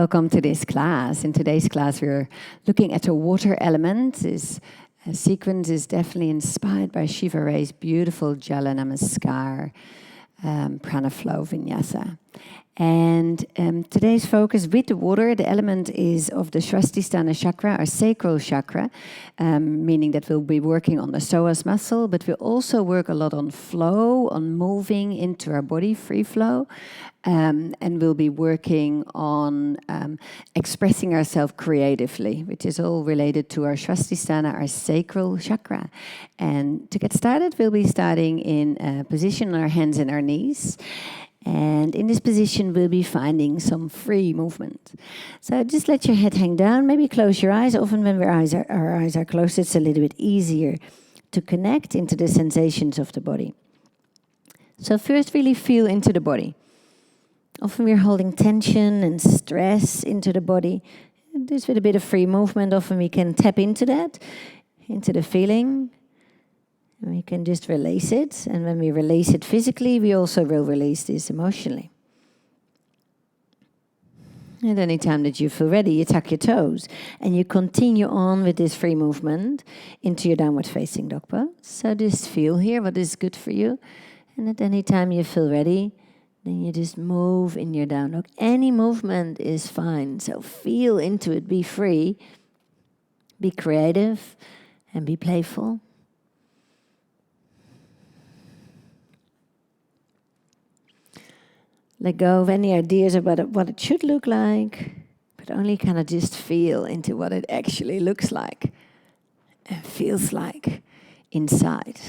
Welcome to this class. In today's class, we're looking at the water element. This sequence is definitely inspired by Shiva Rea's beautiful Jala Prana Vinyasa. And today's focus with the water, the element is of the Svadhisthana chakra, our sacral chakra, meaning that we'll be working on the psoas muscle, but we'll also work a lot on flow, on moving into our body, free flow, and we'll be working on expressing ourselves creatively, which is all related to our Svadhisthana, our sacral chakra. And to get started, we'll be starting in a position on our hands and our knees. And in this position, we'll be finding some free movement. So just let your head hang down, maybe close your eyes. Often when our eyes are closed, it's a little bit easier to connect into the sensations of the body. So first, really feel into the body. Often we're holding tension and stress into the body. Just with a bit of free movement, often we can tap into that, into the feeling. And we can just release it. And when we release it physically, we also will release this emotionally. And any time that you feel ready, you tuck your toes. And you continue on with this free movement into your downward facing dog pose. So just feel here what is good for you. And at any time you feel ready, then you just move in your down dog. Any movement is fine. So feel into it, be free, be creative, and be playful. Let go of any ideas about what it should look like, but only kind of just feel into what it actually looks like and feels like inside.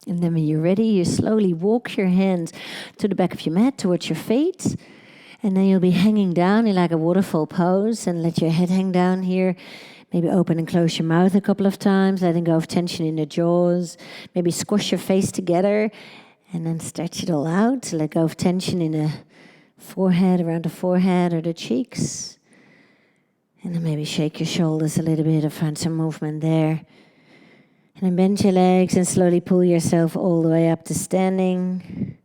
And then when you're ready, you slowly walk your hands to the back of your mat, towards your feet. And then you'll be hanging down in like a waterfall pose and let your head hang down here. Maybe open and close your mouth a couple of times, letting go of tension in the jaws. Maybe squash your face together and then stretch it all out. Let go of tension in the forehead, around the forehead or the cheeks. And then maybe shake your shoulders a little bit or find some movement there. And then bend your legs and slowly pull yourself all the way up to standing.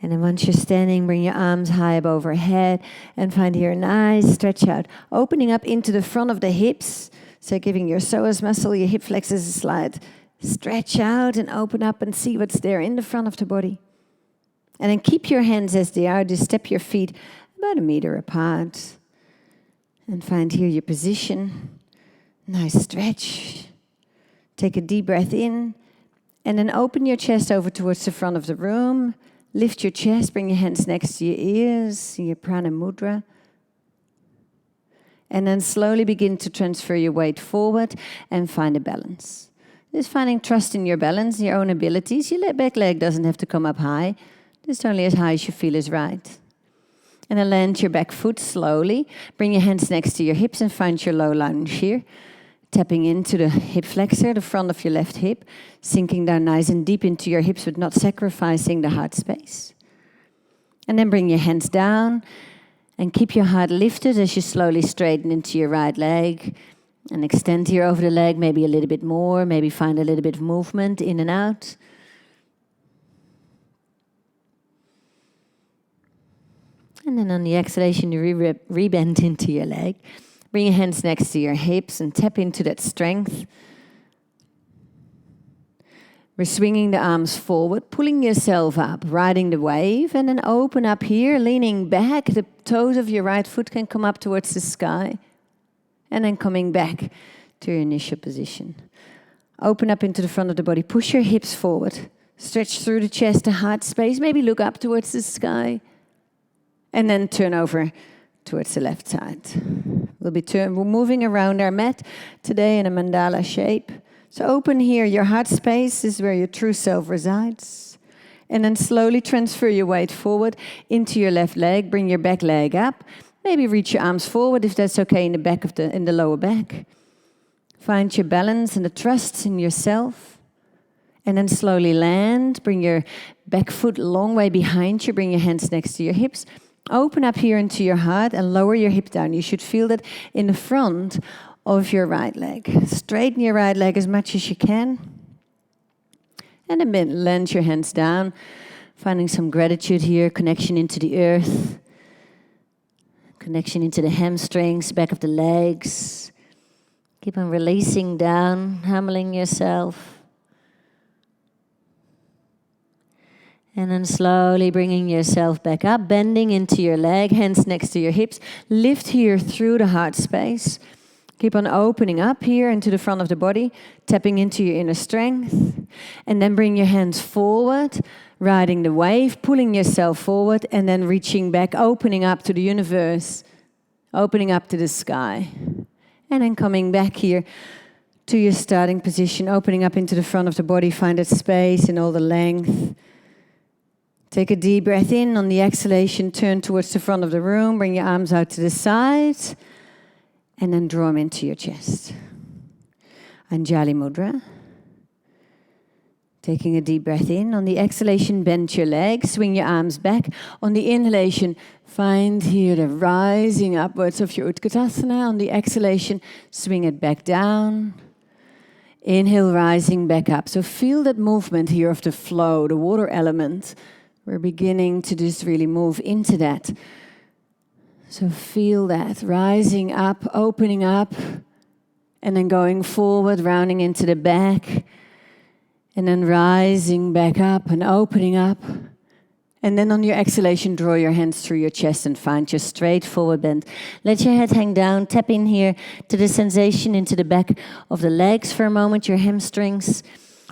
And then once you're standing, bring your arms high above overhead and find here a nice stretch out. Opening up into the front of the hips. So giving your psoas muscle, your hip flexors a slight stretch out and open up and see what's there in the front of the body. And then keep your hands as they are. Just step your feet about 1 meter apart. And find here your position. Nice stretch. Take a deep breath in. And then open your chest over towards the front of the room. Lift your chest, bring your hands next to your ears, your prana mudra. And then slowly begin to transfer your weight forward and find a balance. Just finding trust in your balance, your own abilities. Your back leg doesn't have to come up high, just only as high as you feel is right. And then land your back foot slowly. Bring your hands next to your hips and find your low lunge here. Tapping into the hip flexor, the front of your left hip, sinking down nice and deep into your hips, but not sacrificing the heart space. And then bring your hands down and keep your heart lifted as you slowly straighten into your right leg and extend here over the leg, maybe a little bit more, maybe find a little bit of movement in and out. And then on the exhalation, you rebend into your leg. Bring your hands next to your hips and tap into that strength. We're swinging the arms forward, pulling yourself up, riding the wave, and then open up here, leaning back. The toes of your right foot can come up towards the sky, and then coming back to your initial position. Open up into the front of the body. Push your hips forward. Stretch through the chest, the heart space. Maybe look up towards the sky, and then turn over towards the left side. We're moving around our mat today in a mandala shape. So open here, your heart space is where your true self resides. And then slowly transfer your weight forward into your left leg. Bring your back leg up. Maybe reach your arms forward if that's okay in the lower back. Find your balance and the trust in yourself. And then slowly land. Bring your back foot a long way behind you. Bring your hands next to your hips. Open up here into your heart and lower your hip down. You should feel that in the front of your right leg. Straighten your right leg as much as you can. And then land your hands down, finding some gratitude here, connection into the earth, connection into the hamstrings, back of the legs. Keep on releasing down, humbling yourself. And then slowly bringing yourself back up, bending into your leg, hands next to your hips. Lift here through the heart space. Keep on opening up here into the front of the body, tapping into your inner strength. And then bring your hands forward, riding the wave, pulling yourself forward, and then reaching back, opening up to the universe, opening up to the sky. And then coming back here to your starting position, opening up into the front of the body, find that space in all the length. Take a deep breath in. On the exhalation, turn towards the front of the room, bring your arms out to the side. And then draw them into your chest. Anjali Mudra. Taking a deep breath in. On the exhalation, bend your legs, swing your arms back. On the inhalation, find here the rising upwards of your Utkatasana. On the exhalation, swing it back down. Inhale, rising back up. So feel that movement here of the flow, the water element. We're beginning to just really move into that. So feel that, rising up, opening up, and then going forward, rounding into the back, and then rising back up and opening up. And then on your exhalation, draw your hands through your chest and find your straight forward bend. Let your head hang down, tap in here to the sensation into the back of the legs for a moment, your hamstrings.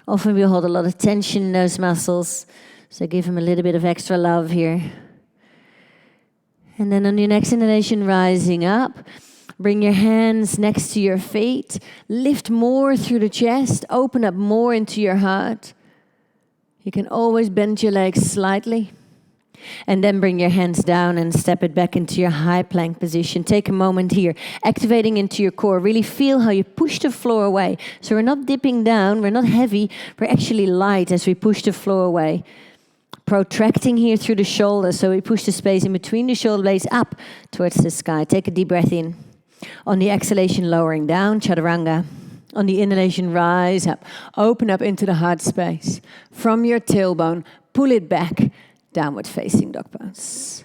Often we hold a lot of tension in those muscles, so give them a little bit of extra love here. And then on your next inhalation, rising up, bring your hands next to your feet, lift more through the chest, open up more into your heart. You can always bend your legs slightly. And then bring your hands down and step it back into your high plank position. Take a moment here, activating into your core. Really feel how you push the floor away. So we're not dipping down, we're not heavy, we're actually light as we push the floor away. Protracting here through the shoulders, so we push the space in between the shoulder blades up towards the sky. Take a deep breath in. On the exhalation, lowering down, chaturanga. On the inhalation, rise up. Open up into the heart space. From your tailbone, pull it back, downward facing dog pose.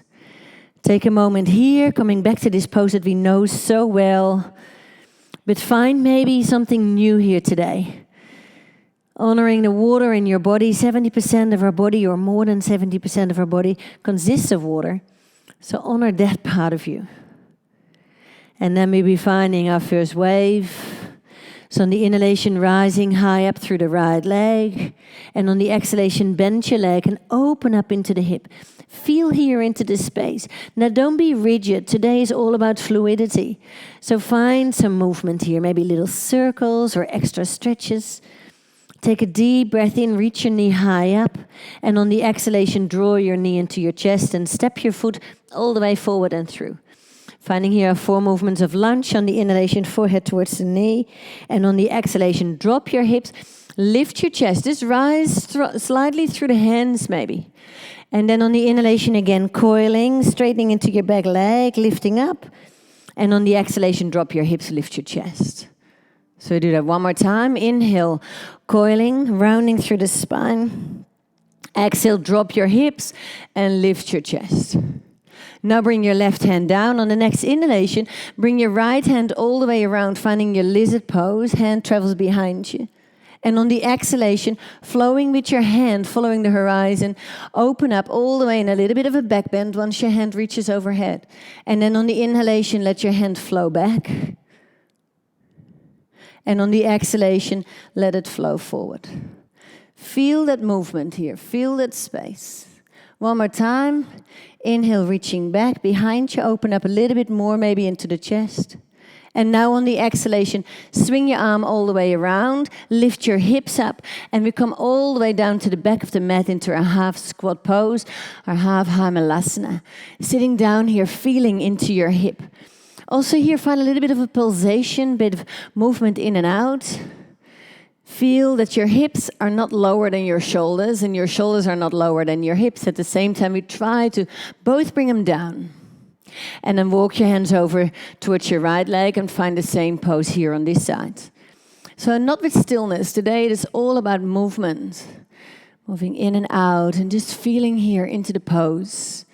Take a moment here, coming back to this pose that we know so well. But find maybe something new here today. Honoring the water in your body. 70% of our body, or more than 70% of our body, consists of water. So honor that part of you. And then we'll be finding our first wave. So on the inhalation, rising high up through the right leg. And on the exhalation, bend your leg and open up into the hip. Feel here into this space. Now don't be rigid. Today is all about fluidity. So find some movement here. Maybe little circles or extra stretches. Take a deep breath in, reach your knee high up, and on the exhalation, draw your knee into your chest and step your foot all the way forward and through. Finding here 4 movements of lunge. On the inhalation, forehead towards the knee, and on the exhalation, drop your hips, lift your chest. Just rise slightly through the hands maybe. And then on the inhalation again, coiling, straightening into your back leg, lifting up. And on the exhalation, drop your hips, lift your chest. So do that one more time. Inhale, coiling, rounding through the spine. Exhale, drop your hips and lift your chest. Now bring your left hand down. On the next inhalation, bring your right hand all the way around, finding your lizard pose. Hand travels behind you. And on the exhalation, flowing with your hand, following the horizon, open up all the way in a little bit of a back bend once your hand reaches overhead. And then on the inhalation, let your hand flow back. And on the exhalation, let it flow forward. Feel that movement here. Feel that space. One more time. Inhale, reaching back. Behind you, open up a little bit more, maybe into the chest. And now on the exhalation, swing your arm all the way around. Lift your hips up. And we come all the way down to the back of the mat into our half squat pose, our half Hamalasana. Sitting down here, feeling into your hip. Also here, find a little bit of a pulsation, bit of movement in and out. Feel that your hips are not lower than your shoulders, and your shoulders are not lower than your hips. At the same time, we try to both bring them down. And then walk your hands over towards your right leg and find the same pose here on this side. So not with stillness. Today it is all about movement. Moving in and out and just feeling here into the pose.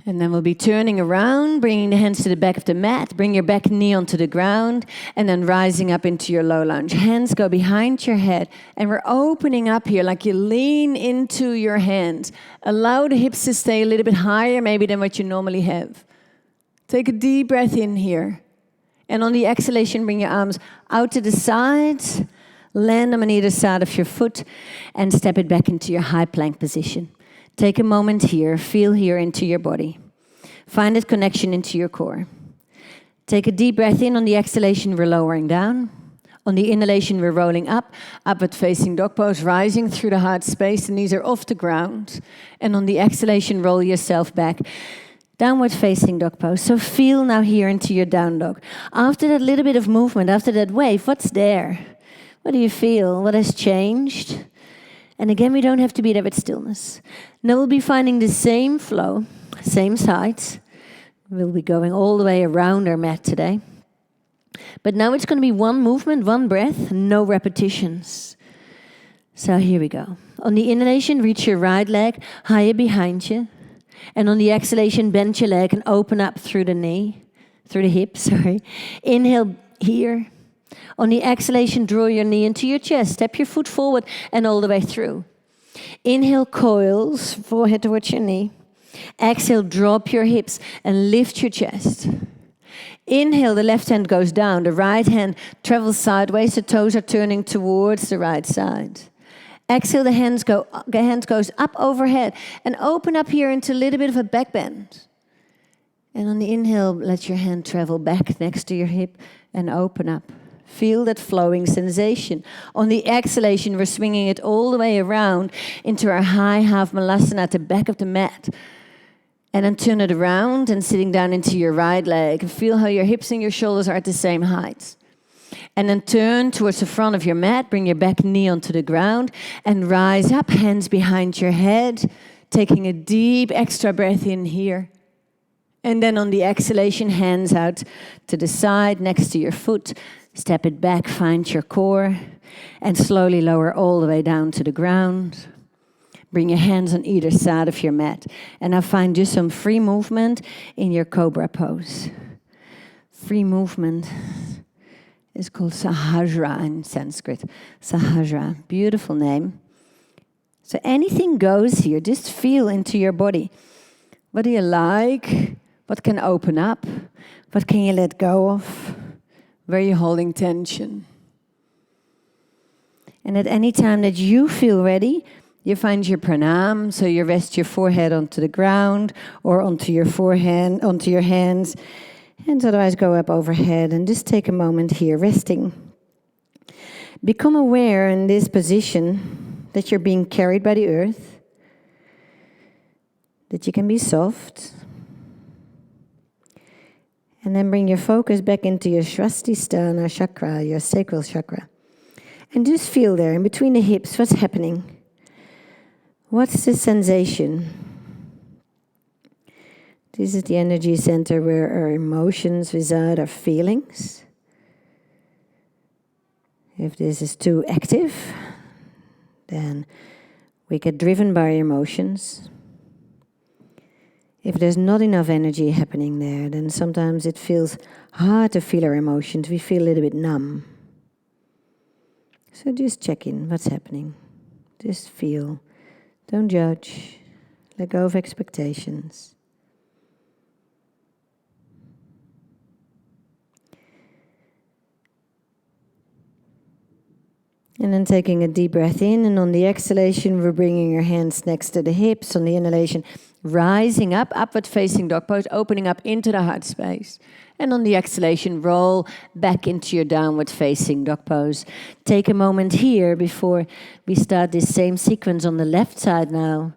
And then we'll be turning around, bringing the hands to the back of the mat. Bring your back knee onto the ground and then rising up into your low lunge. Hands go behind your head. And we're opening up here like you lean into your hands. Allow the hips to stay a little bit higher maybe than what you normally have. Take a deep breath in here. And on the exhalation, bring your arms out to the sides. Land them on either side of your foot and step it back into your high plank position. Take a moment here, feel here into your body. Find that connection into your core. Take a deep breath in. On the exhalation, we're lowering down. On the inhalation, we're rolling up, upward facing dog pose, rising through the heart space. The knees are off the ground. And on the exhalation, roll yourself back. Downward facing dog pose. So feel now here into your down dog. After that little bit of movement, after that wave, what's there? What do you feel? What has changed? And again, we don't have to be there with stillness. Now we'll be finding the same flow, same sides. We'll be going all the way around our mat today. But now it's going to be one movement, one breath, no repetitions. So here we go. On the inhalation, reach your right leg higher behind you. And on the exhalation, bend your leg and open up through the hip, sorry. Inhale here. On the exhalation, draw your knee into your chest. Step your foot forward and all the way through. Inhale, coils, forehead towards your knee. Exhale, drop your hips and lift your chest. Inhale, the left hand goes down. The right hand travels sideways. The toes are turning towards the right side. Exhale, the hands goes up overhead and open up here into a little bit of a back bend. And on the inhale, let your hand travel back next to your hip and open up. Feel that flowing sensation. On the exhalation, we're swinging it all the way around into our high half malasana at the back of the mat. And then turn it around and sitting down into your right leg. And feel how your hips and your shoulders are at the same height. And then turn towards the front of your mat. Bring your back knee onto the ground. And rise up, hands behind your head. Taking a deep extra breath in here. And then on the exhalation, hands out to the side next to your foot. Step it back, find your core, and slowly lower all the way down to the ground. Bring your hands on either side of your mat. And now find just some free movement in your cobra pose. Free movement is called Sahasrara in Sanskrit. Sahasrara, beautiful name. So anything goes here, just feel into your body. What do you like? What can open up? What can you let go of? Where are you holding tension? And at any time that you feel ready, you find your pranam, so you rest your forehead onto the ground or onto your forehead, onto your hands. Hands otherwise go up overhead, and just take a moment here, resting. Become aware in this position that you're being carried by the earth, that you can be soft. And then bring your focus back into your Svadhisthana chakra, your sacral chakra. And just feel there, in between the hips, what's happening? What's the sensation? This is the energy center where our emotions reside, our feelings. If this is too active, then we get driven by our emotions. If there's not enough energy happening there, then sometimes it feels hard to feel our emotions. We feel a little bit numb. So just check in, what's happening? Just feel. Don't judge. Let go of expectations. And then taking a deep breath in, and on the exhalation, we're bringing your hands next to the hips. On the inhalation, rising up, upward facing dog pose, opening up into the heart space. And on the exhalation, roll back into your downward facing dog pose. Take a moment here before we start this same sequence on the left side now.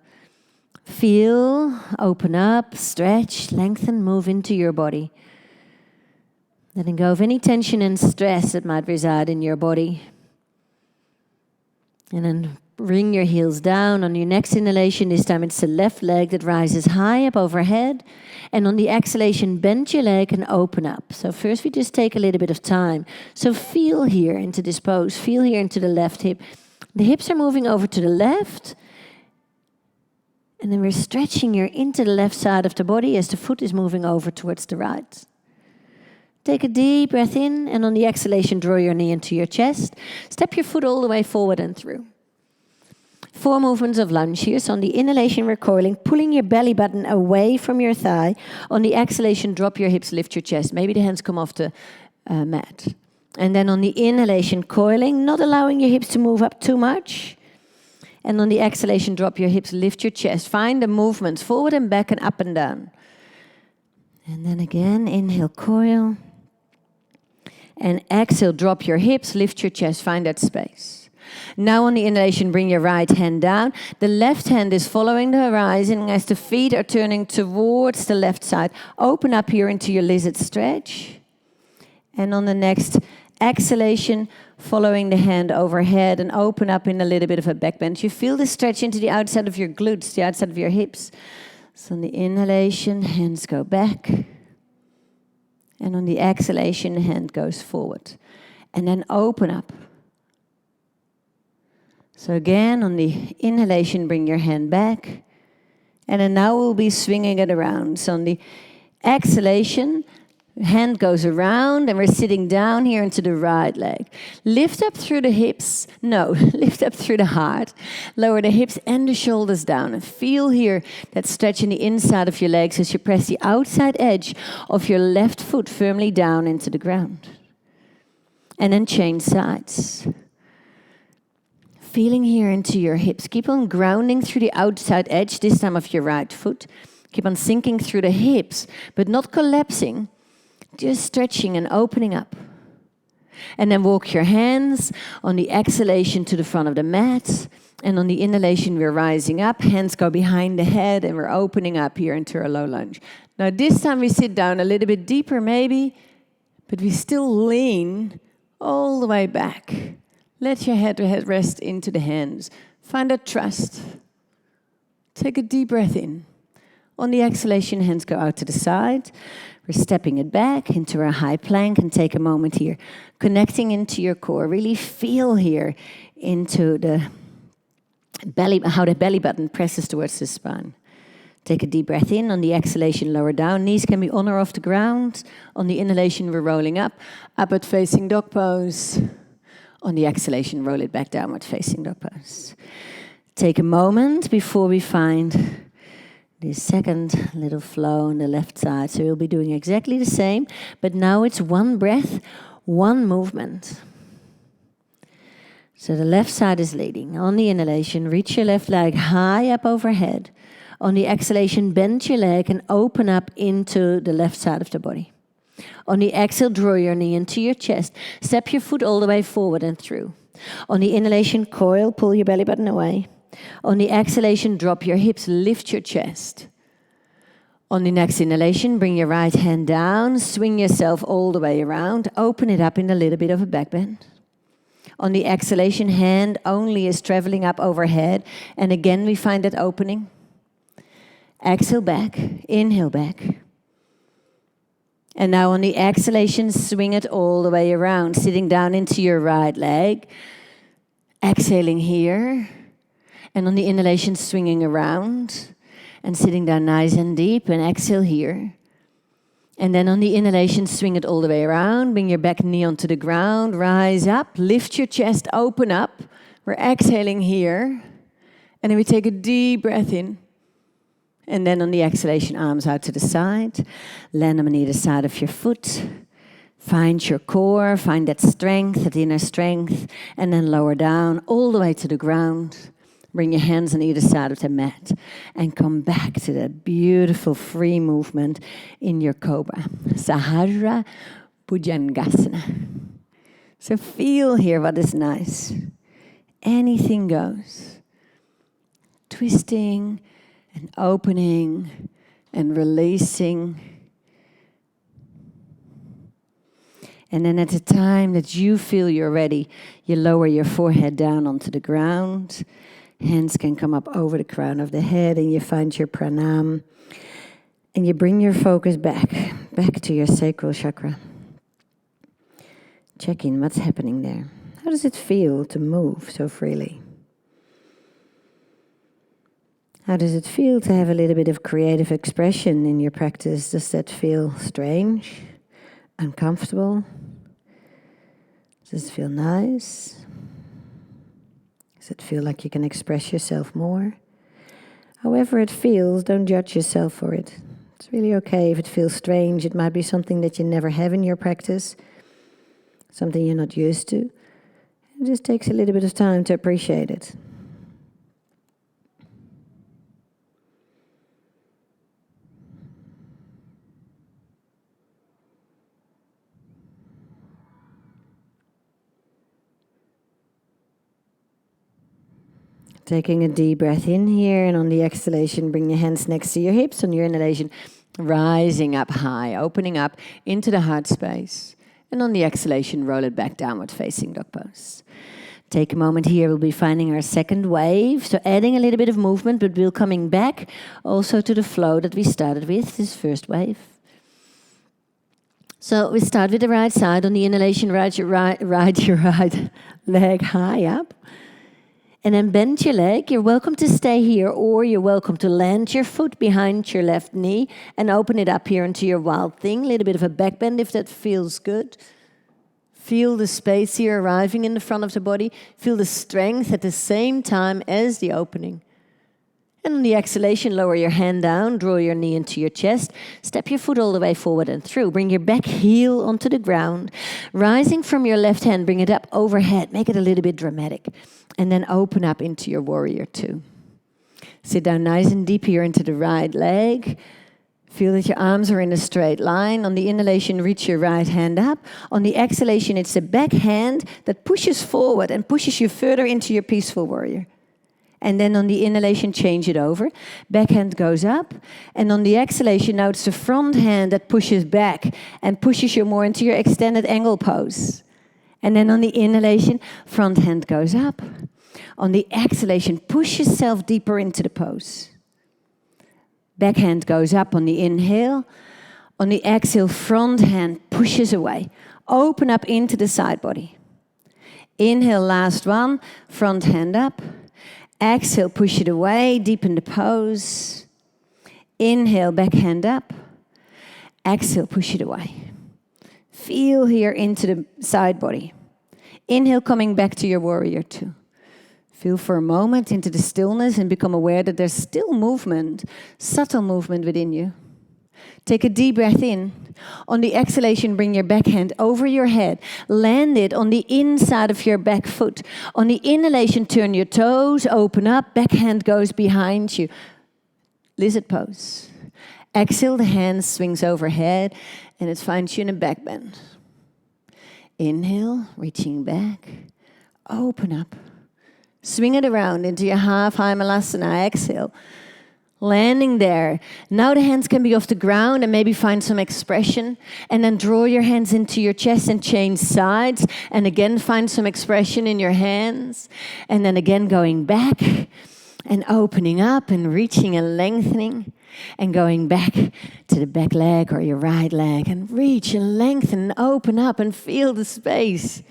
Feel, open up, stretch, lengthen, move into your body. Letting go of any tension and stress that might reside in your body. And then Bring your heels down. On your next inhalation, this time it's the left leg that rises high up overhead. And on the exhalation, bend your leg and open up. So first we just take a little bit of time. So feel here into this pose. Feel here into the left hip. The hips are moving over to the left. And then we're stretching here into the left side of the body as the foot is moving over towards the right. Take a deep breath in, and on the exhalation, draw your knee into your chest. Step your foot all the way forward and through. 4 movements of lunge here. So on the inhalation, we're coiling, pulling your belly button away from your thigh. On the exhalation, drop your hips, lift your chest. Maybe the hands come off the mat. And then on the inhalation, coiling, not allowing your hips to move up too much. And on the exhalation, drop your hips, lift your chest. Find the movements forward and back and up and down. And then again, inhale, coil. And exhale, drop your hips, lift your chest, find that space. Now on the inhalation, bring your right hand down. The left hand is following the horizon as the feet are turning towards the left side. Open up here into your lizard stretch. And on the next exhalation, following the hand overhead and open up in a little bit of a back bend. You feel the stretch into the outside of your glutes, the outside of your hips. So on the inhalation, hands go back. And on the exhalation, the hand goes forward. And then open up. So again, on the inhalation, bring your hand back. And then now we'll be swinging it around. So on the exhalation, hand goes around and we're sitting down here into the right leg. Lift up through the hips. No, lift up through the heart. Lower the hips and the shoulders down. And feel here that stretch in the inside of your legs as you press the outside edge of your left foot firmly down into the ground. And then change sides. Feeling here into your hips. Keep on grounding through the outside edge, this time of your right foot. Keep on sinking through the hips, but not collapsing. Just stretching and opening up. And then walk your hands on the exhalation to the front of the mat. And on the inhalation, we're rising up. Hands go behind the head and we're opening up here into a low lunge. Now this time we sit down a little bit deeper maybe, but we still lean all the way back. Let your head rest into the hands. Find that trust. Take a deep breath in. On the exhalation, hands go out to the side. We're stepping it back into a high plank and take a moment here. Connecting into your core. Really feel here into the belly, how the belly button presses towards the spine. Take a deep breath in. On the exhalation, lower down. Knees can be on or off the ground. On the inhalation, we're rolling up. Upward facing dog pose. On the exhalation, roll it back downward facing dog pose. Take a moment before we find the second little flow on the left side. So we'll be doing exactly the same, but now it's one breath, one movement. So the left side is leading. On the inhalation, reach your left leg high up overhead. On the exhalation, bend your leg and open up into the left side of the body. On the exhale, draw your knee into your chest. Step your foot all the way forward and through. On the inhalation, coil, pull your belly button away. On the exhalation, drop your hips, lift your chest. On the next inhalation, bring your right hand down, swing yourself all the way around, open it up in a little bit of a back bend. On the exhalation, hand only is traveling up overhead, and again we find that opening. Exhale back, inhale back. And now on the exhalation, swing it all the way around, sitting down into your right leg. Exhaling here. And on the inhalation, swinging around and sitting down nice and deep. And exhale here. And then on the inhalation, swing it all the way around. Bring your back knee onto the ground. Rise up. Lift your chest. Open up. We're exhaling here. And then we take a deep breath in. And then on the exhalation, arms out to the side. Land them on either side of your foot. Find your core, find that strength, that inner strength. And then lower down all the way to the ground. Bring your hands on either side of the mat. And come back to that beautiful free movement in your cobra. Sahasrara Bhujangasana. So feel here what is nice. Anything goes. Twisting and opening and releasing. And then at the time that you feel you're ready, you lower your forehead down onto the ground. Hands can come up over the crown of the head, and you find your pranam. And you bring your focus back to your sacral chakra. Check in what's happening there. How does it feel to move so freely? How does it feel to have a little bit of creative expression in your practice? Does that feel strange? Uncomfortable? Does it feel nice? Does it feel like you can express yourself more? However it feels, don't judge yourself for it. It's really okay if it feels strange. It might be something that you never have in your practice, something you're not used to. It just takes a little bit of time to appreciate it. Taking a deep breath in here, and on the exhalation, bring your hands next to your hips. On your inhalation, rising up high, opening up into the heart space. And on the exhalation, roll it back, downward facing dog pose. Take a moment here, we'll be finding our second wave. So adding a little bit of movement, but we're coming back also to the flow that we started with, this first wave. So we start with the right side. On the inhalation, ride your right leg high up. And then bend your leg. You're welcome to stay here, or you're welcome to land your foot behind your left knee and open it up here into your wild thing. A little bit of a back bend if that feels good. Feel the space here arriving in the front of the body. Feel the strength at the same time as the opening. And on the exhalation, lower your hand down, draw your knee into your chest, step your foot all the way forward and through. Bring your back heel onto the ground. Rising from your left hand, bring it up overhead. Make it a little bit dramatic. And then open up into your warrior two. Sit down nice and deep here into the right leg. Feel that your arms are in a straight line. On the inhalation, reach your right hand up. On the exhalation, it's the back hand that pushes forward and pushes you further into your peaceful warrior. And then on the inhalation, change it over. Back hand goes up. And on the exhalation, now it's the front hand that pushes back and pushes you more into your extended angle pose. And then on the inhalation, front hand goes up. On the exhalation, push yourself deeper into the pose. Back hand goes up on the inhale. On the exhale, front hand pushes away. Open up into the side body. Inhale, last one. Front hand up. Exhale, push it away, deepen the pose. Inhale, back hand up. Exhale, push it away. Feel here into the side body. Inhale, coming back to your warrior two. Feel for a moment into the stillness and become aware that there's still movement, subtle movement within you. Take a deep breath in. On the exhalation, bring your back hand over your head. Land it on the inside of your back foot. On the inhalation, turn your toes, open up. Back hand goes behind you. Lizard pose. Exhale, the hand swings overhead, and it finds you in a back bend. Inhale, reaching back. Open up. Swing it around into your half high malasana. Exhale. Landing there. Now the hands can be off the ground and maybe find some expression. And then draw your hands into your chest and change sides. And again, find some expression in your hands. And then again, going back and opening up and reaching and lengthening. And going back to the back leg or your right leg. And reach and lengthen and open up and feel the space.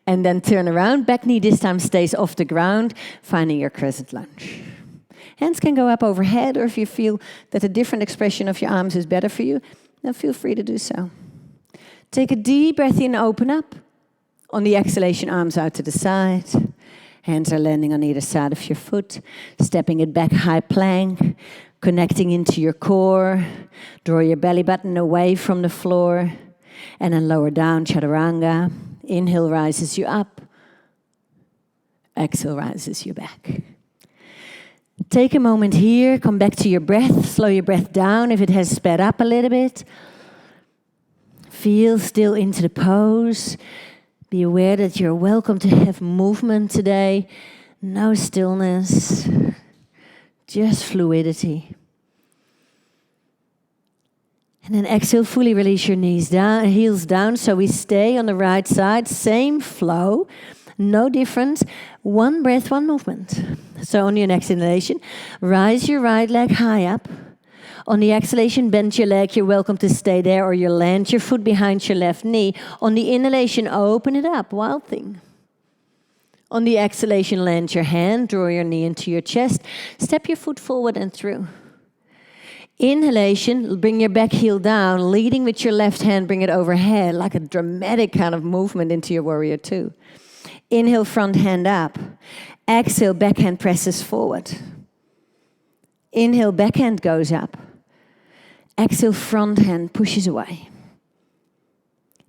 And then turn around. Back knee this time stays off the ground, finding your crescent lunge. Hands can go up overhead, or if you feel that a different expression of your arms is better for you, then feel free to do so. Take a deep breath in, open up. On the exhalation, arms out to the side. Hands are landing on either side of your foot. Stepping it back, high plank. Connecting into your core. Draw your belly button away from the floor. And then lower down, chaturanga. Inhale rises you up. Exhale rises you back. Take a moment here, come back to your breath, slow your breath down if it has sped up a little bit. Feel still into the pose. Be aware that you're welcome to have movement today. No stillness, just fluidity. And then exhale, fully release your knees down, heels down. So we stay on the right side, same flow, no difference. One breath, one movement. So on your next inhalation, rise your right leg high up. On the exhalation, bend your leg. You're welcome to stay there, or you land your foot behind your left knee. On the inhalation, open it up, wild thing. On the exhalation, land your hand, draw your knee into your chest. Step your foot forward and through. Inhalation, bring your back heel down, leading with your left hand, bring it overhead, like a dramatic kind of movement into your warrior two. Inhale, front hand up. Exhale, back hand presses forward. Inhale, back hand goes up. Exhale, front hand pushes away.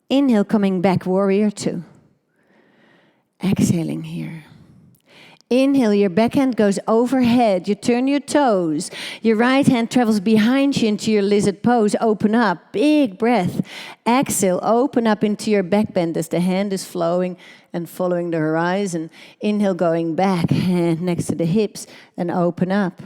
Inhale, coming back, warrior two. Exhaling here. Inhale, your back hand goes overhead. You turn your toes. Your right hand travels behind you into your lizard pose. Open up. Big breath. Exhale, open up into your back bend as the hand is flowing and following the horizon. Inhale, going back. Hand next to the hips and open up.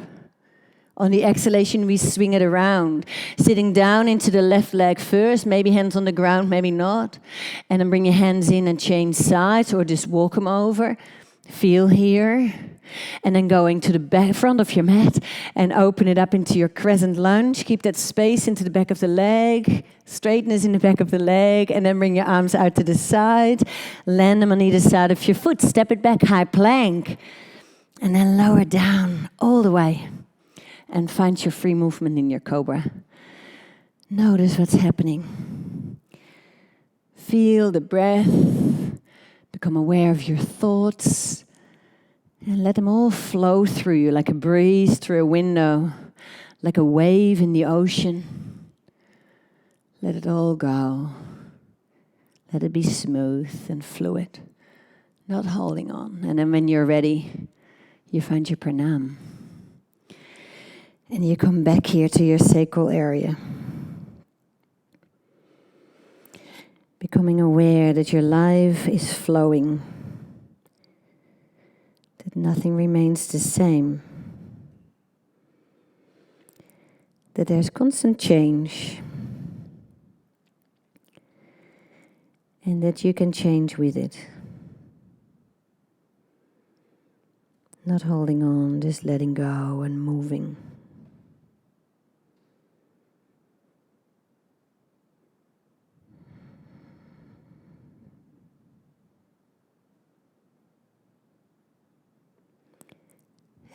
On the exhalation, we swing it around. Sitting down into the left leg first. Maybe hands on the ground, maybe not. And then bring your hands in and change sides or just walk them over. Feel here, and then going to the back front of your mat and open it up into your crescent lunge. Keep that space into the back of the leg, straightness in the back of the leg, and then bring your arms out to the side. Land them on either side of your foot. Step it back, high plank, and then lower down all the way. And find your free movement in your cobra. Notice what's happening. Feel the breath. Become aware of your thoughts and let them all flow through you like a breeze through a window, like a wave in the ocean. Let it all go. Let it be smooth and fluid, not holding on. And then when you're ready, you find your pranam. And you come back here to your sacral area. Becoming aware that your life is flowing, that nothing remains the same, that there's constant change, and that you can change with it. Not holding on, just letting go and moving.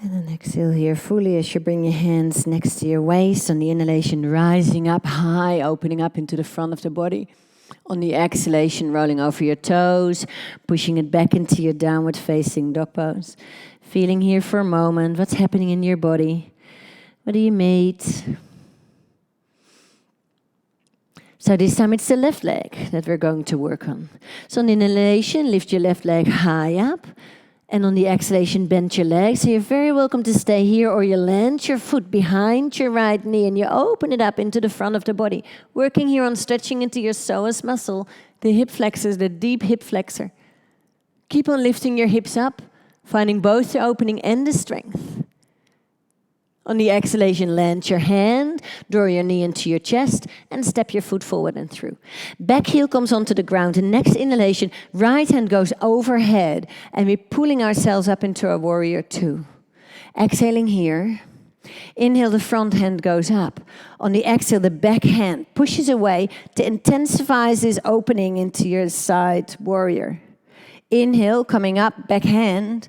And then exhale here fully as you bring your hands next to your waist. On the inhalation, rising up high, opening up into the front of the body. On the exhalation, rolling over your toes, pushing it back into your downward facing dog pose. Feeling here for a moment, what's happening in your body? What do you meet? So this time it's the left leg that we're going to work on. So on the inhalation, lift your left leg high up. And on the exhalation, bend your legs. So you're very welcome to stay here, or you land your foot behind your right knee and you open it up into the front of the body. Working here on stretching into your psoas muscle, the hip flexors, the deep hip flexor. Keep on lifting your hips up, finding both the opening and the strength. On the exhalation, land your hand, draw your knee into your chest, and step your foot forward and through. Back heel comes onto the ground. And next inhalation, right hand goes overhead, and we're pulling ourselves up into a warrior two. Exhaling here. Inhale, the front hand goes up. On the exhale, the back hand pushes away to intensify this opening into your side warrior. Inhale, coming up, back hand.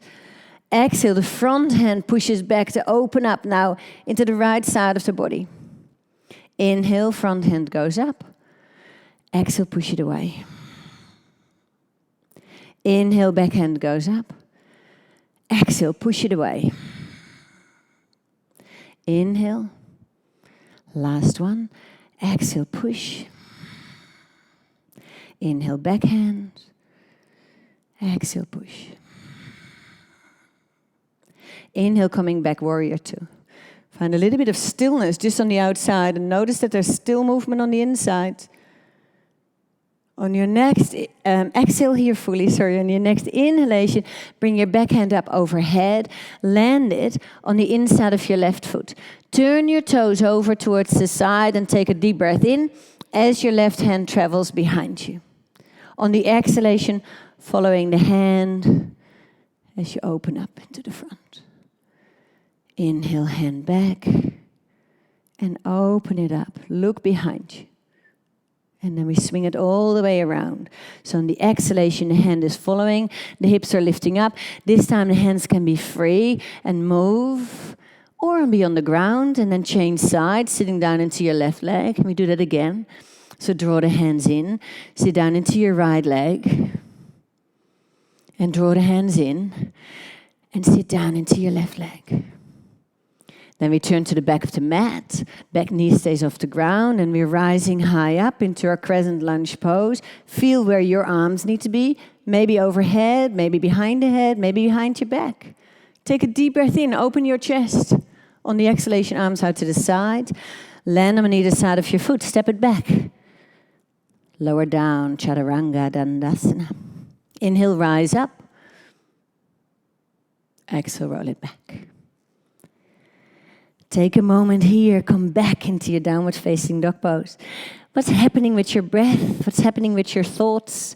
Exhale, the front hand pushes back to open up now into the right side of the body. Inhale, front hand goes up. Exhale, push it away. Inhale, back hand goes up. Exhale, push it away. Inhale. Last one. Exhale, push. Inhale, back hand. Exhale, push. Inhale, coming back, warrior two. Find a little bit of stillness just on the outside and notice that there's still movement on the inside. On your next exhale here fully, on your next inhalation, bring your backhand up overhead, land it on the inside of your left foot. Turn your toes over towards the side and take a deep breath in as your left hand travels behind you. On the exhalation, following the hand as you open up into the front. Inhale, hand back, and open it up. Look behind you. And then we swing it all the way around. So on the exhalation, the hand is following. The hips are lifting up. This time the hands can be free and move. Or be on the ground and then change sides, sitting down into your left leg. And we do that again. So draw the hands in. Sit down into your right leg. And draw the hands in. And sit down into your left leg. Then we turn to the back of the mat. Back knee stays off the ground. And we're rising high up into our crescent lunge pose. Feel where your arms need to be. Maybe overhead, maybe behind the head, maybe behind your back. Take a deep breath in. Open your chest. On the exhalation, arms out to the side. Land them on either side of your foot. Step it back. Lower down. Chaturanga Dandasana. Inhale, rise up. Exhale, roll it back. Take a moment here, come back into your downward facing dog pose. What's happening with your breath? What's happening with your thoughts?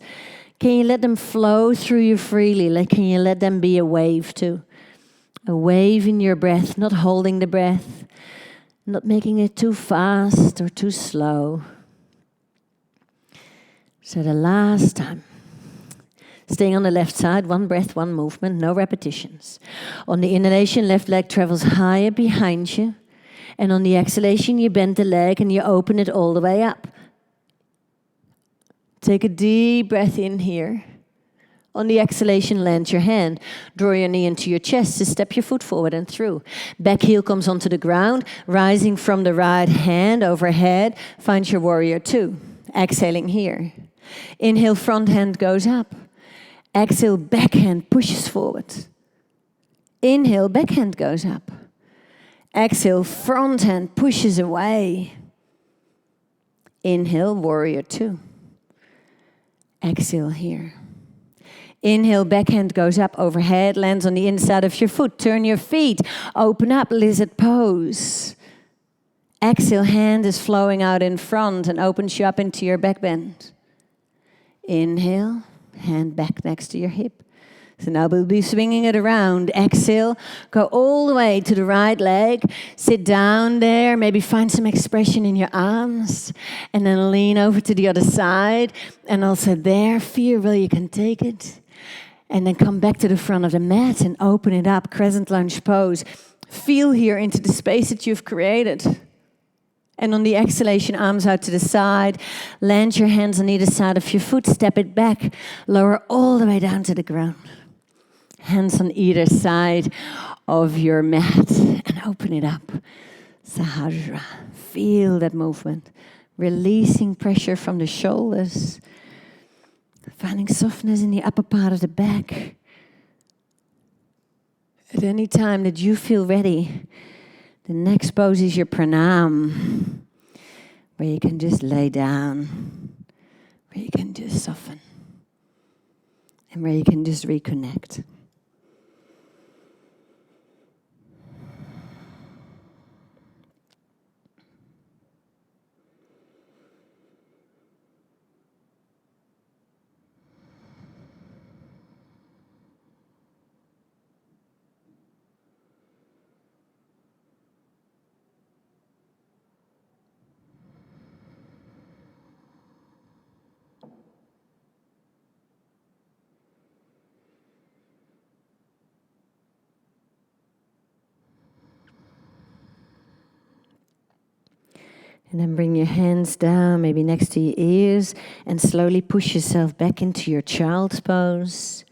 Can you let them flow through you freely? Like, can you let them be a wave too? A wave in your breath, not holding the breath, not making it too fast or too slow. So the last time. Staying on the left side, one breath, one movement, no repetitions. On the inhalation, left leg travels higher behind you. And on the exhalation, you bend the leg and you open it all the way up. Take a deep breath in here. On the exhalation, land your hand. Draw your knee into your chest to step your foot forward and through. Back heel comes onto the ground, rising from the right hand overhead. Find your warrior two. Exhaling here. Inhale, front hand goes up. Exhale, backhand pushes forward. Inhale, backhand goes up. Exhale, front hand pushes away. Inhale, warrior two. Exhale here. Inhale, backhand goes up overhead, lands on the inside of your foot. Turn your feet, open up, lizard pose. Exhale, hand is flowing out in front and opens you up into your back bend. Inhale. Hand back next to your hip. So now we'll be swinging it around. Exhale, go all the way to the right leg. Sit down there, maybe find some expression in your arms. And then lean over to the other side. And also there, feel where you can take it. And then come back to the front of the mat and open it up. Crescent lunge pose. Feel here into the space that you've created. And on the exhalation, arms out to the side. Land your hands on either side of your foot. Step it back. Lower all the way down to the ground. Hands on either side of your mat. And open it up. Sahasrara. Feel that movement. Releasing pressure from the shoulders. Finding softness in the upper part of the back. At any time that you feel ready, the next pose is your pranam, where you can just lay down, where you can just soften, and where you can just reconnect. And then bring your hands down, maybe next to your ears, and slowly push yourself back into your child's pose.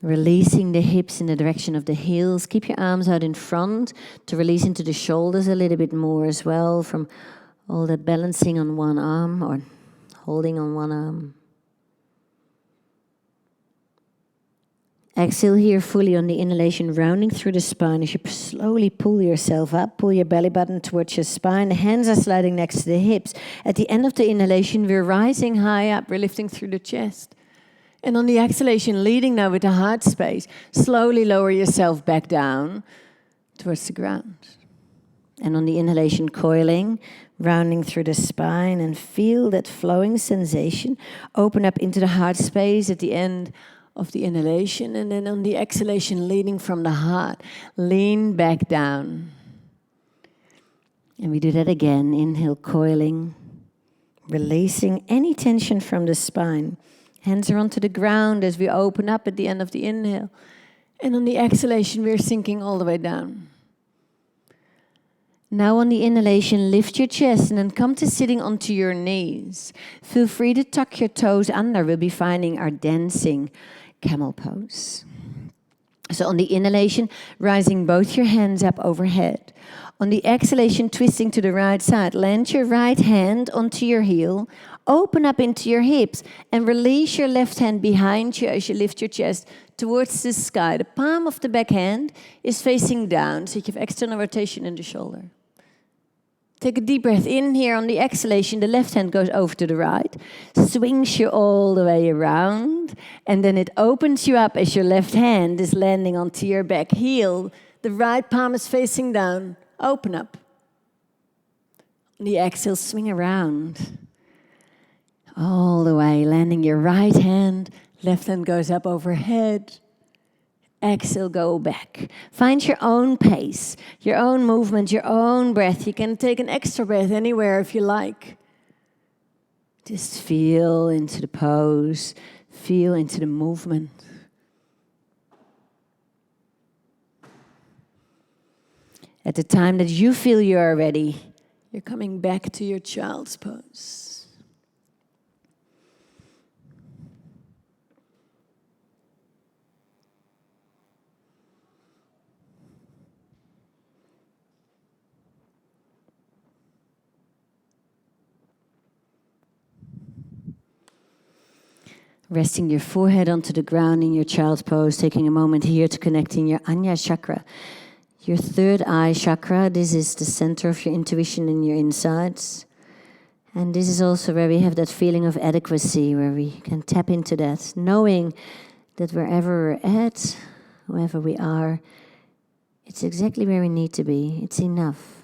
Releasing the hips in the direction of the heels. Keep your arms out in front to release into the shoulders a little bit more as well from all that balancing on one arm or holding on one arm. Exhale here fully on the inhalation, rounding through the spine as you slowly pull yourself up. Pull your belly button towards your spine. The hands are sliding next to the hips. At the end of the inhalation, we're rising high up. We're lifting through the chest. And on the exhalation, leading now with the heart space, slowly lower yourself back down towards the ground. And on the inhalation, coiling, rounding through the spine, and feel that flowing sensation. Open up into the heart space at the end of the inhalation, and then on the exhalation, leading from the heart, lean back down. And we do that again. Inhale, coiling, releasing any tension from the spine. Hands are onto the ground as we open up at the end of the inhale. And on the exhalation, we're sinking all the way down. Now on the inhalation, lift your chest and then come to sitting onto your knees. Feel free to tuck your toes under. We'll be finding our dancing camel pose. So on the inhalation, rising both your hands up overhead. On the exhalation, twisting to the right side. Land your right hand onto your heel. Open up into your hips and release your left hand behind you as you lift your chest towards the sky. The palm of the back hand is facing down, so you have external rotation in the shoulder. Take a deep breath in here. On the exhalation, the left hand goes over to the right, swings you all the way around, and then it opens you up as your left hand is landing onto your back heel. The right palm is facing down. Open up. On the exhale, swing around. All the way, landing your right hand, left hand goes up overhead. Exhale, go back. Find your own pace, your own movement, your own breath. You can take an extra breath anywhere if you like. Just feel into the pose, feel into the movement. At the time that you feel you are ready, you're coming back to your child's pose. Resting your forehead onto the ground in your child's pose, taking a moment here to connecting your Anya chakra, your third eye chakra. This is the center of your intuition and your insides. And this is also where we have that feeling of adequacy, where we can tap into that, knowing that wherever we're at, wherever we are, it's exactly where we need to be. It's enough.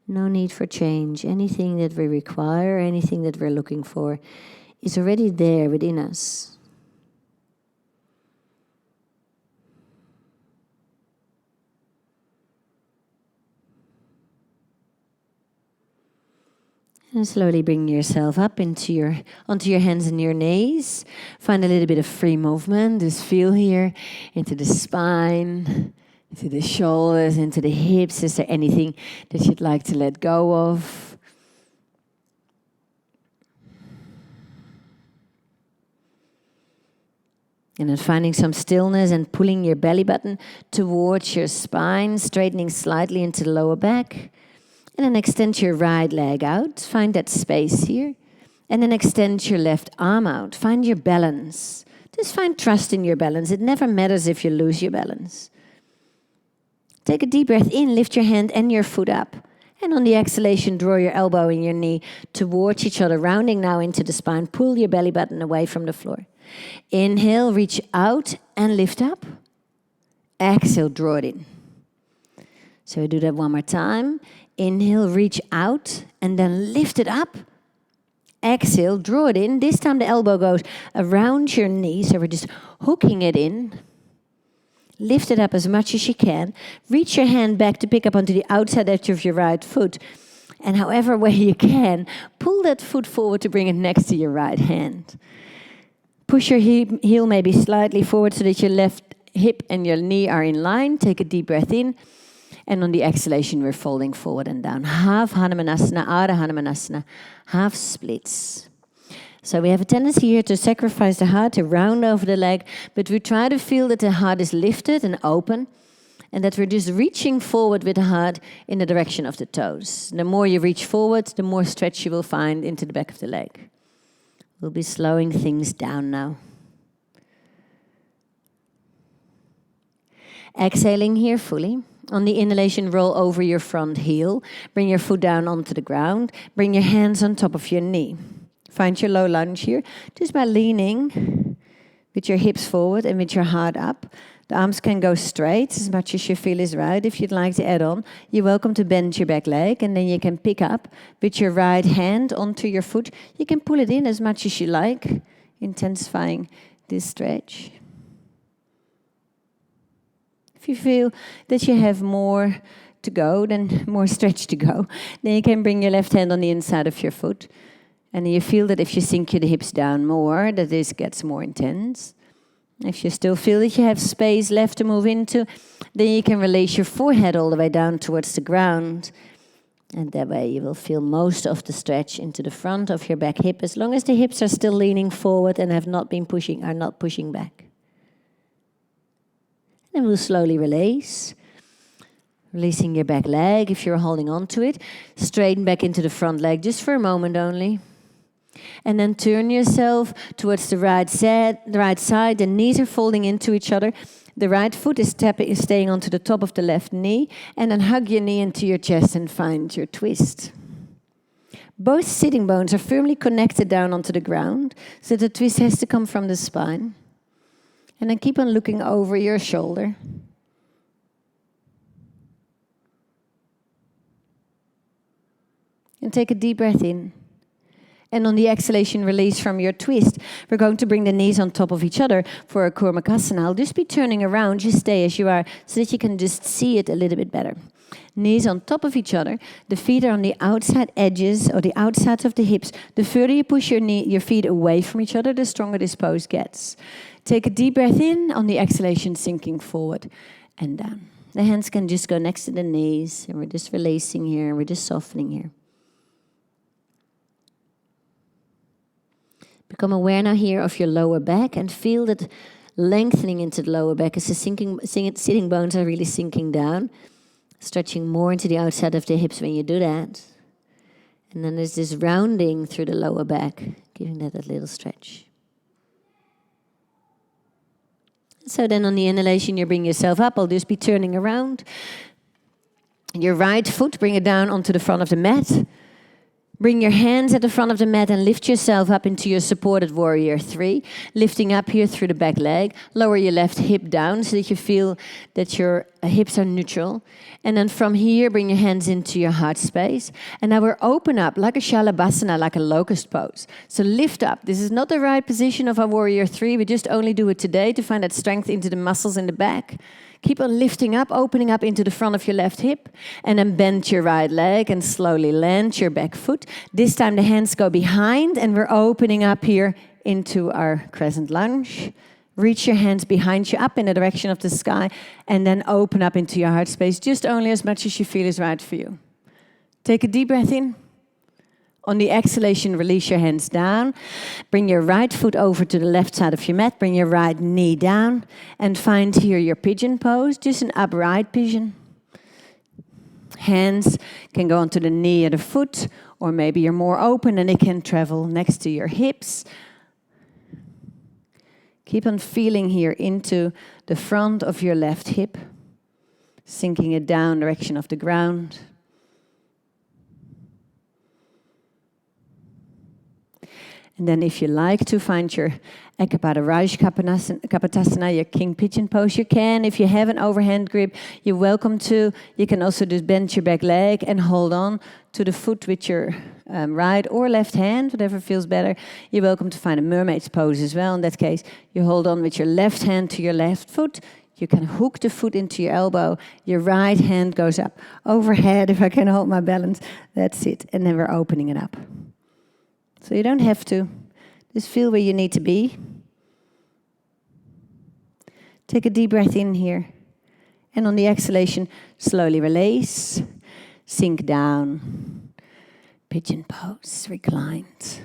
No need for change. Anything that we require, anything that we're looking for, is already there within us. And slowly bring yourself up onto your hands and your knees. Find a little bit of free movement. Just feel here into the spine, into the shoulders, into the hips. Is there anything that you'd like to let go of? And then finding some stillness and pulling your belly button towards your spine, straightening slightly into the lower back. And then extend your right leg out. Find that space here. And then extend your left arm out. Find your balance. Just find trust in your balance. It never matters if you lose your balance. Take a deep breath in. Lift your hand and your foot up. And on the exhalation, draw your elbow and your knee towards each other, rounding now into the spine. Pull your belly button away from the floor. Inhale, reach out and lift up. Exhale, draw it in. So we do that one more time. Inhale, reach out and then lift it up. Exhale, draw it in. This time the elbow goes around your knee, so we're just hooking it in. Lift it up as much as you can. Reach your hand back to pick up onto the outside edge of your right foot. And however way you can, pull that foot forward to bring it next to your right hand. Push your heel maybe slightly forward so that your left hip and your knee are in line. Take a deep breath in. And on the exhalation, we're folding forward and down. Half Hanumanasana, Ardha Hanumanasana, half splits. So we have a tendency here to sacrifice the heart, to round over the leg, but we try to feel that the heart is lifted and open, and that we're just reaching forward with the heart in the direction of the toes. The more you reach forward, the more stretch you will find into the back of the leg. We'll be slowing things down now. Exhaling here fully. On the inhalation, roll over your front heel. Bring your foot down onto the ground. Bring your hands on top of your knee. Find your low lunge here, just by leaning with your hips forward and with your heart up. The arms can go straight as much as you feel is right. If you'd like to add on, you're welcome to bend your back leg, and then you can pick up with your right hand onto your foot. You can pull it in as much as you like, intensifying this stretch. If you feel that you have more to go, then more stretch to go, then you can bring your left hand on the inside of your foot. And you feel that if you sink your hips down more, that this gets more intense. If you still feel that you have space left to move into, then you can release your forehead all the way down towards the ground. And that way you will feel most of the stretch into the front of your back hip, as long as the hips are still leaning forward and are not pushing back. And we'll slowly release. Releasing your back leg if you're holding on to it. Straighten back into the front leg just for a moment only. And then turn yourself towards the right side. The knees are folding into each other. The right foot is staying onto the top of the left knee. And then hug your knee into your chest and find your twist. Both sitting bones are firmly connected down onto the ground, so the twist has to come from the spine. And then keep on looking over your shoulder. And take a deep breath in. And on the exhalation, release from your twist. We're going to bring the knees on top of each other for a Kurmakasana. I'll just be turning around, just stay as you are, so that you can just see it a little bit better. Knees on top of each other. The feet are on the outside edges or the outside of the hips. The further you push your feet away from each other, the stronger this pose gets. Take a deep breath in. On the exhalation, sinking forward and down. The hands can just go next to the knees. And we're just releasing here. We're just softening here. Become aware now here of your lower back and feel that lengthening into the lower back as the sitting bones are really sinking down. Stretching more into the outside of the hips when you do that. And then there's this rounding through the lower back, giving that a little stretch. So then on the inhalation, you bring yourself up. I'll just be turning around. Your right foot, bring it down onto the front of the mat. Bring your hands at the front of the mat and lift yourself up into your supported warrior 3. Lifting up here through the back leg. Lower your left hip down so that you feel that your hips are neutral. And then from here, bring your hands into your heart space. And now we're open up like a Shalabhasana, like a locust pose. So lift up. This is not the right position of our warrior 3. We just only do it today to find that strength into the muscles in the back. Keep on lifting up, opening up into the front of your left hip, and then bend your right leg and slowly land your back foot. This time the hands go behind, and we're opening up here into our crescent lunge. Reach your hands behind you up in the direction of the sky, and then open up into your heart space, just only as much as you feel is right for you. Take a deep breath in. On the exhalation, release your hands down. Bring your right foot over to the left side of your mat. Bring your right knee down. And find here your pigeon pose, just an upright pigeon. Hands can go onto the knee or the foot, or maybe you're more open and they can travel next to your hips. Keep on feeling here into the front of your left hip, sinking it down direction of the ground. And then if you like to find your Ekapada Kapotasana, your king pigeon pose, you can. If you have an overhand grip, you're welcome to. You can also just bend your back leg and hold on to the foot with your right or left hand, whatever feels better. You're welcome to find a mermaid's pose as well. In that case, you hold on with your left hand to your left foot. You can hook the foot into your elbow. Your right hand goes up overhead. If I can hold my balance, that's it. And then we're opening it up. So you don't have to. Just feel where you need to be. Take a deep breath in here. And on the exhalation, slowly release. Sink down. Pigeon pose, reclined.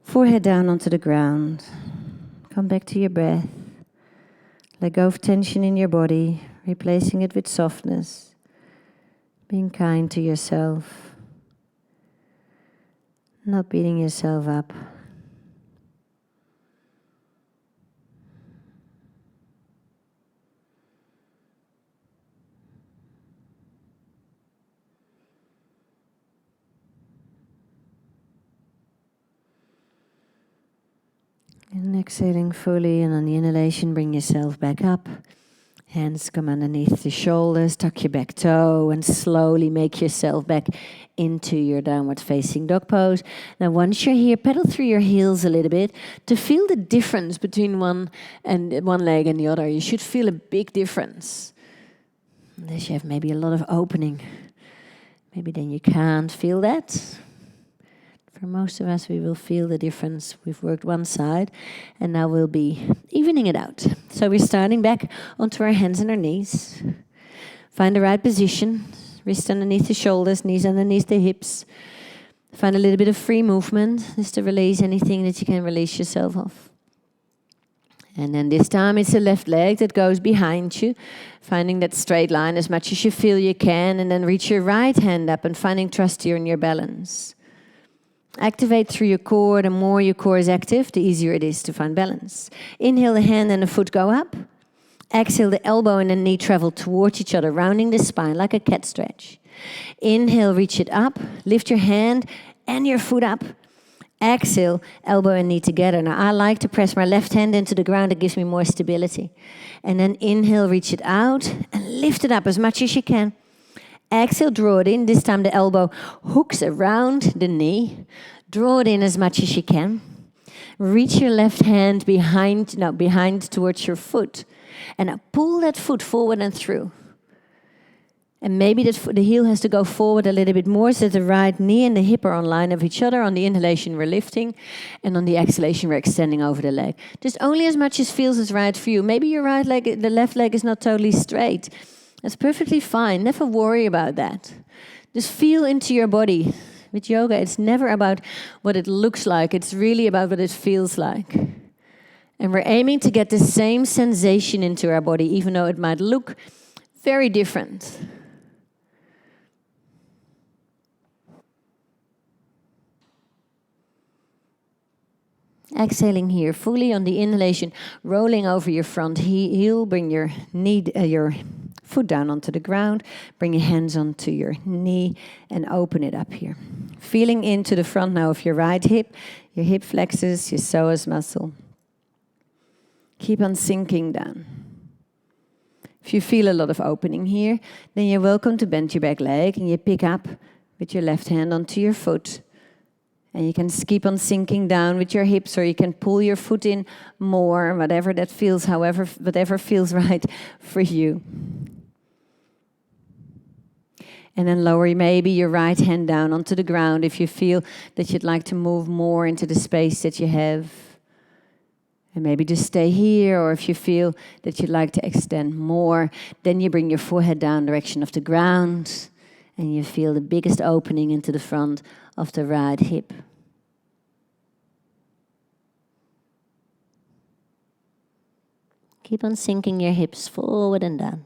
Forehead down onto the ground. Come back to your breath. Let go of tension in your body, replacing it with softness. Being kind to yourself. Not beating yourself up. And exhaling fully, and on the inhalation, bring yourself back up. Hands come underneath the shoulders, tuck your back toe, and slowly make yourself back into your downward facing dog pose. Now, once you're here, pedal through your heels a little bit to feel the difference between one leg and the other. You should feel a big difference. Unless you have maybe a lot of opening. Maybe then you can't feel that. For most of us, we will feel the difference. We've worked one side, and now we'll be evening it out. So we're starting back onto our hands and our knees. Find the right position. Wrist underneath the shoulders, knees underneath the hips. Find a little bit of free movement, just to release anything that you can release yourself of. And then this time it's the left leg that goes behind you, finding that straight line as much as you feel you can, and then reach your right hand up and finding trust here in your balance. Activate through your core. The more your core is active, the easier it is to find balance. Inhale, the hand and the foot go up. Exhale, the elbow and the knee travel towards each other, rounding the spine like a cat stretch. Inhale, reach it up. Lift your hand and your foot up. Exhale, elbow and knee together. Now, I like to press my left hand into the ground. It gives me more stability. And then inhale, reach it out and lift it up as much as you can. Exhale, draw it in. This time the elbow hooks around the knee. Draw it in as much as you can. Reach your left hand behind towards your foot. And now pull that foot forward and through. And maybe the heel has to go forward a little bit more so that the right knee and the hip are on line of each other. On the inhalation, we're lifting. And on the exhalation, we're extending over the leg. Just only as much as feels is right for you. Maybe your the left leg is not totally straight. That's perfectly fine. Never worry about that. Just feel into your body. With yoga, it's never about what it looks like. It's really about what it feels like. And we're aiming to get the same sensation into our body, even though it might look very different. Exhaling here, fully on the inhalation, rolling over your front heel. Bring your foot down onto the ground. Bring your hands onto your knee and open it up here. Feeling into the front now of your right hip, your hip flexors, your psoas muscle. Keep on sinking down. If you feel a lot of opening here, then you're welcome to bend your back leg and you pick up with your left hand onto your foot. And you can keep on sinking down with your hips, or you can pull your foot in more, whatever that feels, whatever feels right for you. And then lower maybe your right hand down onto the ground if you feel that you'd like to move more into the space that you have. And maybe just stay here, or if you feel that you'd like to extend more, then you bring your forehead down direction of the ground, and you feel the biggest opening into the front of the right hip. Keep on sinking your hips forward and down.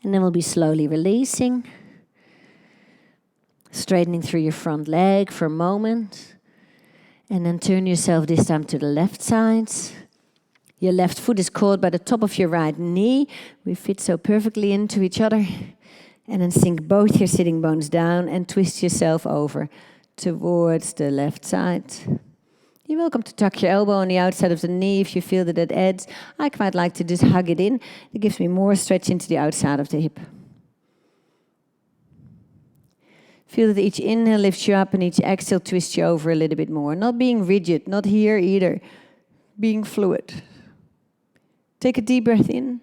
And then we'll be slowly releasing, straightening through your front leg for a moment. And then turn yourself this time to the left side. Your left foot is caught by the top of your right knee. We fit so perfectly into each other. And then sink both your sitting bones down and twist yourself over towards the left side. You're welcome to tuck your elbow on the outside of the knee if you feel that it adds. I quite like to just hug it in. It gives me more stretch into the outside of the hip. Feel that each inhale lifts you up and each exhale twists you over a little bit more. Not being rigid, not here either. Being fluid. Take a deep breath in.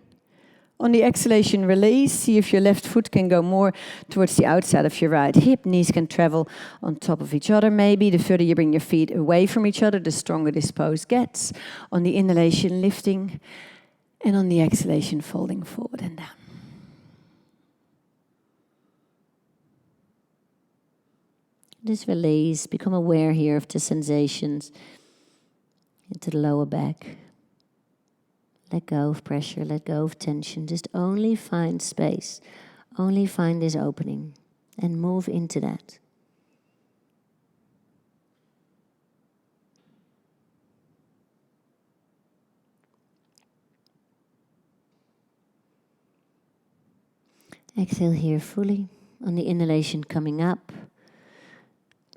On the exhalation, release. See if your left foot can go more towards the outside of your right hip. Knees can travel on top of each other maybe. The further you bring your feet away from each other, the stronger this pose gets. On the inhalation, lifting. And on the exhalation, folding forward and down. Just release, become aware here of the sensations into the lower back. Let go of pressure, let go of tension. Just only find space, only find this opening and move into that. Exhale here fully. On the inhalation coming up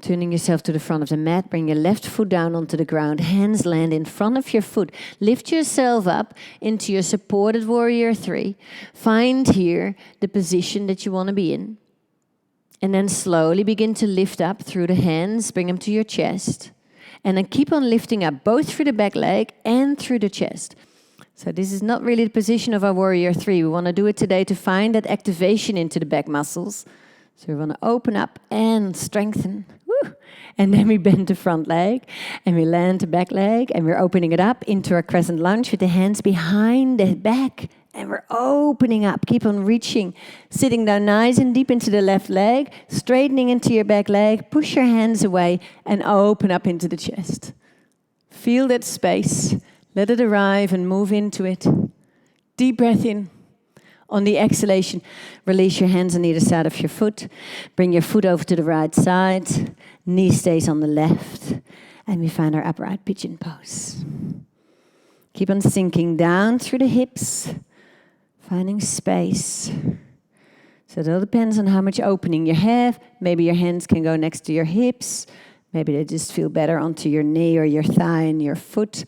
Turning yourself to the front of the mat, bring your left foot down onto the ground, hands land in front of your foot. Lift yourself up into your supported warrior 3. Find here the position that you want to be in. And then slowly begin to lift up through the hands, bring them to your chest. And then keep on lifting up both through the back leg and through the chest. So this is not really the position of our warrior 3. We want to do it today to find that activation into the back muscles. So we want to open up and strengthen. Woo. And then we bend the front leg and we land the back leg and we're opening it up into our crescent lunge with the hands behind the back. And we're opening up. Keep on reaching. Sitting down nice and deep into the left leg. Straightening into your back leg. Push your hands away and open up into the chest. Feel that space. Let it arrive and move into it. Deep breath in. On the exhalation, release your hands on either side of your foot. Bring your foot over to the right side. Knee stays on the left. And we find our upright pigeon pose. Keep on sinking down through the hips. Finding space. So it all depends on how much opening you have. Maybe your hands can go next to your hips. Maybe they just feel better onto your knee or your thigh and your foot.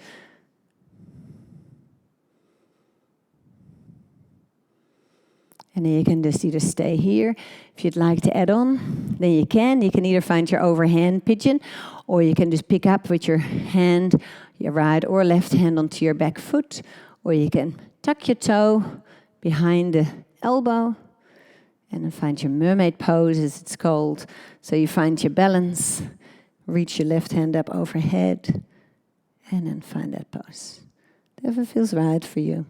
And then you can just either stay here. If you'd like to add on, then you can. You can either find your overhand pigeon, or you can just pick up with your hand, your right or left hand onto your back foot, or you can tuck your toe behind the elbow, and then find your mermaid pose, as it's called. So you find your balance, reach your left hand up overhead, and then find that pose. Whatever feels right for you.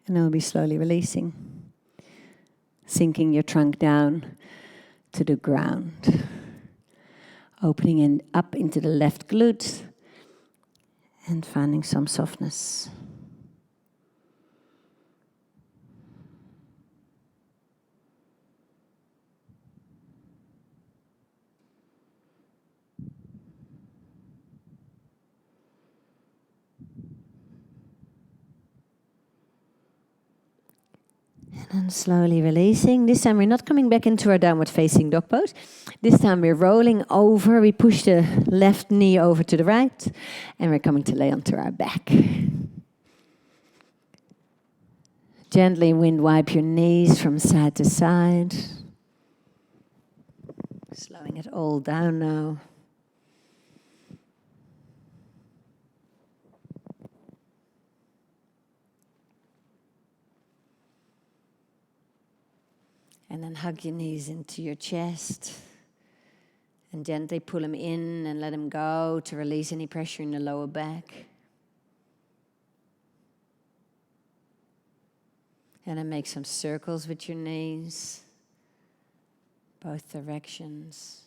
And then we'll be slowly releasing. Sinking your trunk down to the ground. Opening in, up into the left glute. And finding some softness. And slowly releasing. This time we're not coming back into our downward facing dog pose. This time we're rolling over. We push the left knee over to the right. And we're coming to lay onto our back. Gently wind wipe your knees from side to side. Slowing it all down now. And then hug your knees into your chest. And gently pull them in and let them go to release any pressure in the lower back. And then make some circles with your knees. Both directions.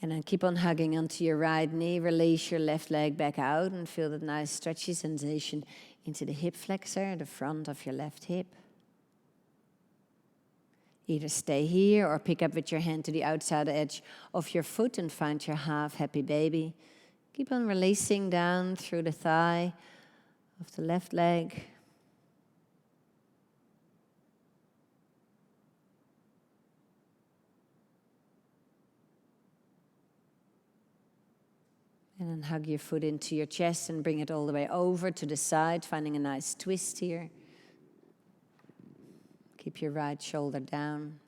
And then keep on hugging onto your right knee. Release your left leg back out and feel that nice stretchy sensation into the hip flexor, the front of your left hip. Either stay here or pick up with your hand to the outside edge of your foot and find your half happy baby. Keep on releasing down through the thigh of the left leg. And then hug your foot into your chest and bring it all the way over to the side, finding a nice twist here. Keep your right shoulder down.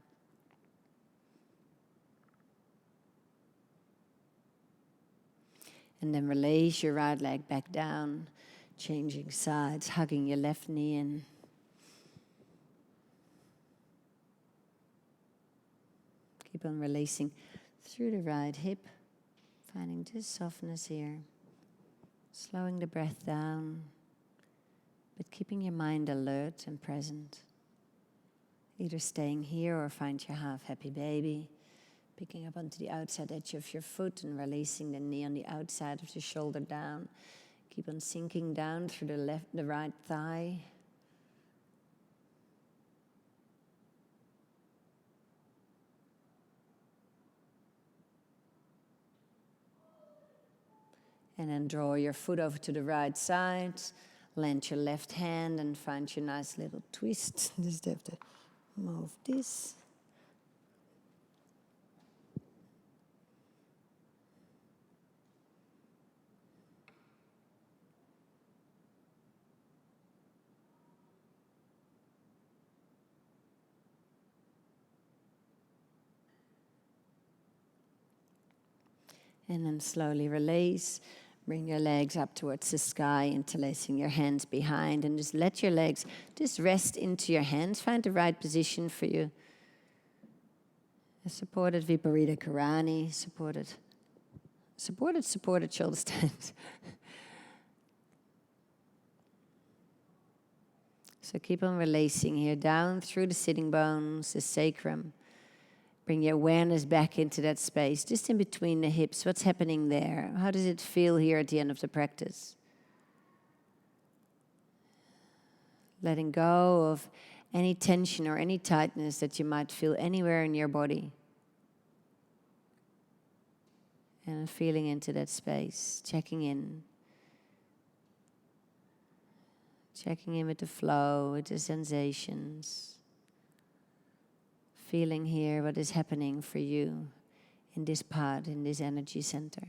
And then release your right leg back down, changing sides, hugging your left knee in. Keep on releasing through the right hip. Finding just softness here, slowing the breath down, but keeping your mind alert and present. Either staying here or find your half happy baby, picking up onto the outside edge of your foot and releasing the knee on the outside of the shoulder down. Keep on sinking down through the right thigh. And then draw your foot over to the right side. Land your left hand and find your nice little twist. Just have to move this. And then slowly release. Bring your legs up towards the sky, interlacing your hands behind, and just let your legs just rest into your hands. Find the right position for you. A supported Viparita Karani, supported shoulder stand. So keep on releasing here, down through the sitting bones, the sacrum. Bring your awareness back into that space, just in between the hips. What's happening there? How does it feel here at the end of the practice? Letting go of any tension or any tightness that you might feel anywhere in your body. And feeling into that space, checking in. Checking in with the flow, with the sensations. Feeling here what is happening for you in this part, in this energy center.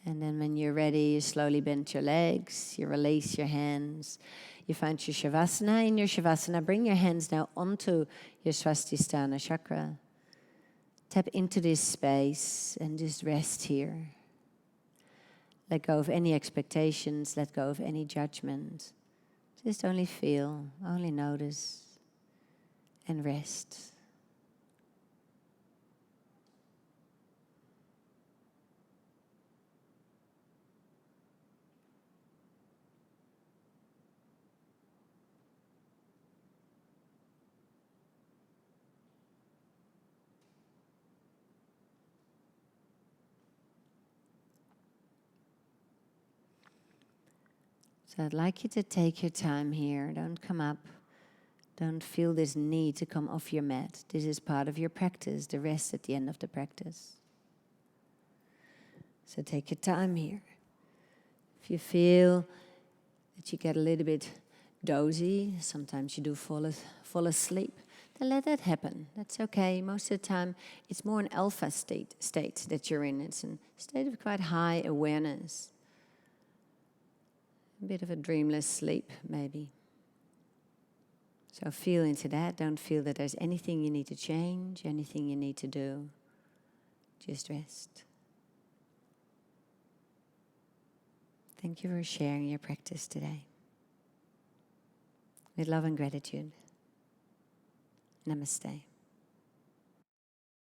And then when you're ready, you slowly bend your legs, you release your hands, you find your Shavasana. In your Shavasana, bring your hands now onto your Svadhisthana chakra. Tap into this space and just rest here. Let go of any expectations, let go of any judgment. Just only feel, only notice. And rest. So I'd like you to take your time here. Don't come up. Don't feel this need to come off your mat. This is part of your practice, the rest at the end of the practice. So take your time here. If you feel that you get a little bit dozy, sometimes you do fall asleep, then let that happen. That's okay. Most of the time, it's more an alpha state that you're in. It's a state of quite high awareness. A bit of a dreamless sleep, maybe. So feel into that. Don't feel that there's anything you need to change, anything you need to do. Just rest. Thank you for sharing your practice today. With love and gratitude. Namaste.